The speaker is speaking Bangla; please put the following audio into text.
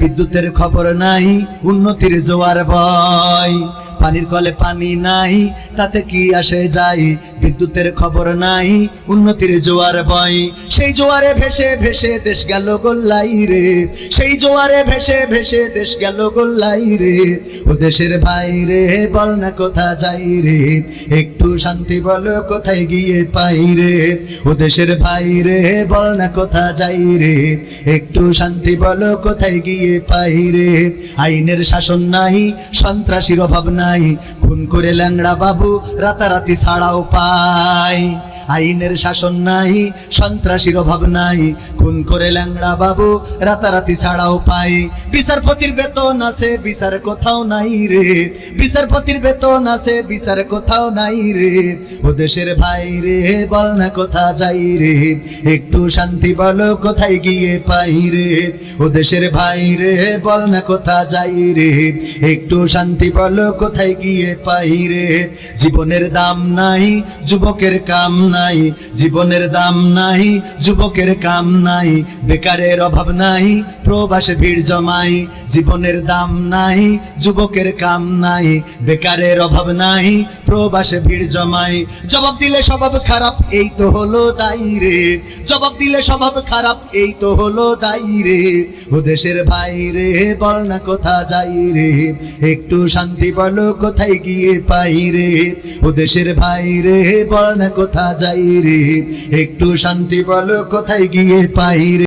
বিদ্যুতের খবর নাই, উন্নতির জোয়ার বয়। পানির কলে পানি নাই, তাতে কি আসে যায়, বিদ্যুতের খবর নাই, উন্নতির জোয়ার বয়। সেই জোয়ারে ভেসে ভেসে দেশ গেল গোল্লাই রে, সেই জোয়ারে ভেসে ভেসে দেশ গেল গোল্লাই রে। ও দেশের ভাই রে বল না কোথা যাই রে, একটু শান্তি বল কোথায় গিয়ে পাই রে। ও দেশের ভাই রে বল না কোথা যাই রে, একটু শান্তি বল কোথায় গিয়ে পাই রে। আইনের শাসন নাই, সন্ত্রাসীর অভাব নাই, খুন করে ল্যাংড়া বাবু রাতারাতি ছাড়াও পায়। আইনের শাসন নাই, সন্ত্রাসীর অভাব নাই, খুন করে ল্যাংড়া বাবু রাতারাতি ছাড়াও পাই। বিচারপতির বেতন আছে, বিচার কোথাও নাই রে, বিচারপতির বেতন আছে, বিচার কোথাও নাই রে। ও দেশের ভাই রে বল না কোথা যাই রে, একটু শান্তি বলো কোথায় গিয়ে পাই রে। ও দেশের ভাই রে বল না কোথা যাই রে, একটু শান্তি বলো কোথায় গিয়ে পাই রে। জীবনের দাম নাই, যুবকের কাম নাই, জীবনের দাম নাই, যুবকের কাম নাই, বেকারের অভাব নাই, প্রবাসে ভিড় জমাই। জীবনের দাম নাই, যুবকের কাম নাই, বেকারের অভাব নাই, প্রবাসে ভিড় জমাই। জবাব দিলে স্বভাব খারাপ, এই তো হলো দায়ী রে, জবাব দিলে স্বভাব খারাপ, এই তো হলো দায়ী রে। ও দেশের ভাই রে বল না কোথা যাই রে, একটু শান্তি বলো কোথায় গিয়ে পাই রে। ও দেশের ভাই রে বল না কোথা যাই রে, একটু শান্তি বলো কোথায় গিয়ে পাই রে।